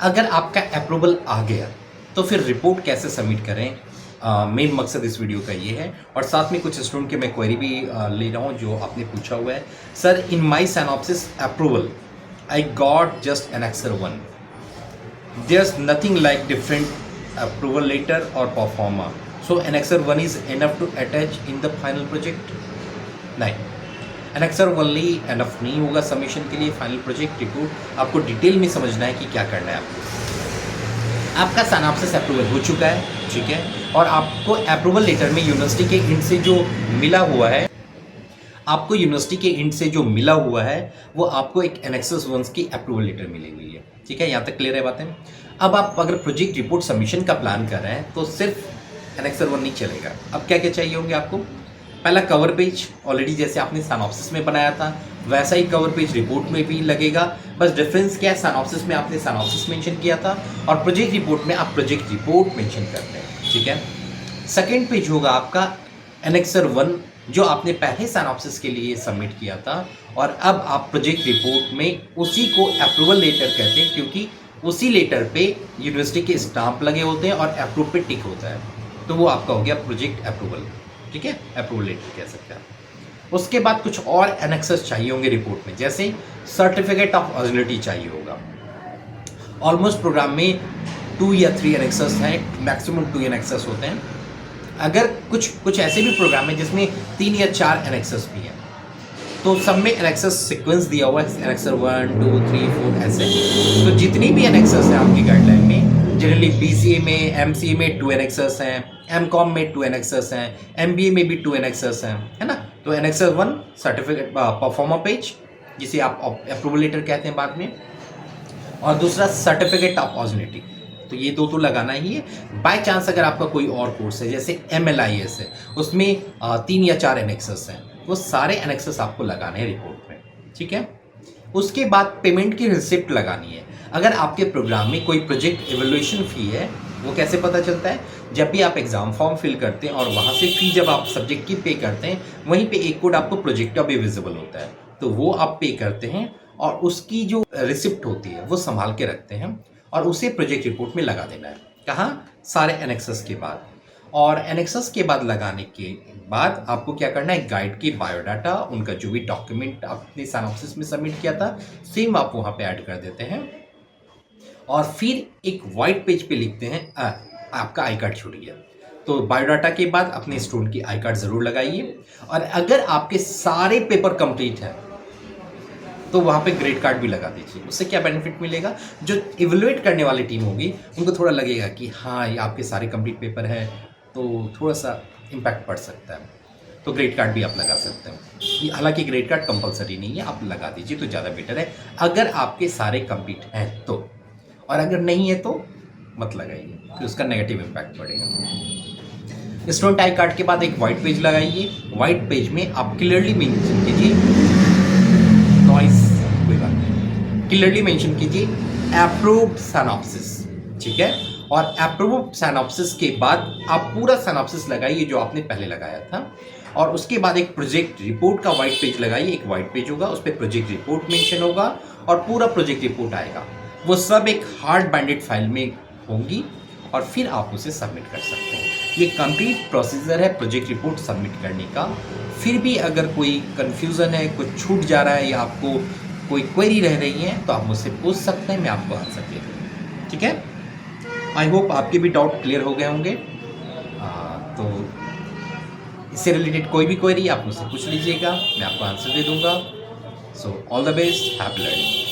अगर आपका अप्रूवल आ गया तो फिर रिपोर्ट कैसे सबमिट करें, मेन मकसद इस वीडियो का ये है। और साथ में कुछ स्टूडेंट के मैं क्वेरी भी ले रहा हूँ जो आपने पूछा हुआ है। Sir, in my Synopsys approval I got just Annexure 1, there's nothing like different approval letter or performer, so Annexure 1 is enough to attach in the final project? नहीं, Annexure only enough नहीं होगा सबमिशन के लिए। Final project report आपको detail में समझना है कि क्या करना है आपका Synopsys अप्रूवल हो चुका है, ठीक है, और आपको अप्रूवल लेटर में यूनिवर्सिटी के एंड से जो मिला हुआ है, आपको यूनिवर्सिटी के एंड से जो मिला हुआ है वो आपको एक Annexure 1 की अप्रूवल लेटर मिली हुई है, ठीक है। यहाँ तक क्लियर है बातें। अब आप अगर प्रोजेक्ट रिपोर्ट सबमिशन का प्लान कर रहे हैं तो सिर्फ Annexure 1 नहीं चलेगा। अब क्या क्या चाहिए होंगे आपको? पहला कवर पेज, ऑलरेडी जैसे आपने Synopsys में बनाया था वैसा ही कवर पेज रिपोर्ट में भी लगेगा। बस डिफरेंस क्या है, Synopsys में आपने Synopsys मेंशन किया था और प्रोजेक्ट रिपोर्ट में आप प्रोजेक्ट रिपोर्ट मेंशन करते हैं, ठीक है। सेकेंड पेज होगा आपका Annexure 1 जो आपने पहले Synopsys के लिए सबमिट किया था, और अब आप प्रोजेक्ट रिपोर्ट में उसी को अप्रूवल लेटर कहते हैं, क्योंकि उसी लेटर पे यूनिवर्सिटी के स्टाम्प लगे होते हैं और अप्रूव पे टिक होता है, तो वो आपका हो गया प्रोजेक्ट अप्रूवल, ठीक है, अप्रूवल लेटर कह सकते हैं। उसके बाद कुछ और एनेक्सेस चाहिए होंगे रिपोर्ट में, जैसे सर्टिफिकेट ऑफ ओरिजिनलिटी चाहिए होगा। ऑलमोस्ट प्रोग्राम में 2 या 3 एनेक्सेस हैं, मैक्सिमम 2 एनेक्सेस होते हैं। अगर कुछ ऐसे भी प्रोग्राम है जिसमें 3 या 4 एनेक्सेस भी हैं, तो सब में एनेक्सेस सीक्वेंस दिया हुआ है, Annexure 1, 2, 3, 4 ऐसे। तो जितनी भी एनेक्सेस है आपकी गाइडलाइन में, जनरली BCA में, MCA में 2 एनेक्सेस हैं, MCOM में 2 एनेक्सेस हैं, MBA में भी 2 एनेक्सेस हैं, है ना। तो Annexure 1 सर्टिफिकेट परफॉर्मर पेज, जिसे आप अप्रूवल लेटर कहते हैं बाद में, और दूसरा सर्टिफिकेट ऑफ ओरिजिनलिटी। तो ये दो तो लगाना ही है। बाय चांस अगर आपका कोई और कोर्स है जैसे MLIS है, उसमें 3 या 4 एनेक्सेस हैं, वो सारे एनेक्सेस आपको लगाने हैं रिपोर्ट में, ठीक है। उसके बाद पेमेंट की रिसिप्ट लगानी है। अगर आपके प्रोग्राम में कोई प्रोजेक्ट एवेल्युएशन फ़ी है, वो कैसे पता चलता है? जब भी आप एग्ज़ाम फॉर्म फिल करते हैं और वहाँ से फ़ी जब आप सब्जेक्ट की पे करते हैं, वहीं पे एक कोड आपको प्रोजेक्ट का भी विजिबल होता है, तो वो आप पे करते हैं और उसकी जो रिसिप्ट होती है वो संभाल के रखते हैं और उसे प्रोजेक्ट रिपोर्ट में लगा देना है। कहाँ? सारे एनेक्सेस के बाद। और एनेक्सेस के बाद लगाने के बाद आपको क्या करना है, गाइड की बायोडाटा, उनका जो भी डॉक्यूमेंट आपने Synopsys में सबमिट किया था सेम आप वहाँ पे ऐड कर देते हैं, और फिर एक वाइट पेज पे लिखते हैं आपका आई कार्ड छूट गया। तो बायोडाटा के बाद अपने स्टूडेंट की आई कार्ड ज़रूर लगाइए, और अगर आपके सारे पेपर कंप्लीट हैं तो वहाँ पे ग्रेड कार्ड भी लगा दीजिए। उससे क्या बेनिफिट मिलेगा, जो इवेलुएट करने वाली टीम होगी उनको थोड़ा लगेगा कि हाँ ये आपके सारे कंप्लीट पेपर है, तो थोड़ा सा इम्पैक्ट पड़ सकता है। तो ग्रेड कार्ड भी आप लगा सकते हैं। हालांकि ग्रेड कार्ड कंपलसरी नहीं है, आप लगा दीजिए तो ज़्यादा बेटर है अगर आपके सारे कंप्लीट हैं तो, और अगर नहीं है तो मत लगाइए, फिर उसका नेगेटिव इम्पैक्ट पड़ेगा। स्टूडेंट आई कार्ड के बाद एक वाइट पेज लगाइए। वाइट पेज में आप क्लियरली मेंशन कीजिए, नॉइस कोई बात नहीं, क्लियरली मेंशन कीजिए अप्रूव्ड Synopsys, ठीक है। और अप्रूव्ड Synopsys के बाद आप पूरा Synopsys लगाइए जो आपने पहले लगाया था, और उसके बाद एक प्रोजेक्ट रिपोर्ट का वाइट पेज लगाइए। एक वाइट पेज होगा, उस पर प्रोजेक्ट रिपोर्ट मेंशन होगा और पूरा प्रोजेक्ट रिपोर्ट आएगा। वो सब एक हार्ड बाइंडेड फाइल में होंगी और फिर आप उसे सबमिट कर सकते हैं। ये कंप्लीट प्रोसीजर है प्रोजेक्ट रिपोर्ट सबमिट करने का। फिर भी अगर कोई कन्फ्यूज़न है, कुछ छूट जा रहा है या आपको कोई क्वेरी रह रही है तो आप मुझसे पूछ सकते हैं, मैं आपको आंसर दे दूँगा, ठीक है। आई होप आपके भी डाउट क्लियर हो गए होंगे। तो इससे रिलेटेड कोई भी क्वेरी आप मुझसे पूछ लीजिएगा, मैं आपको आंसर दे दूँगा। So all the best, happy learning.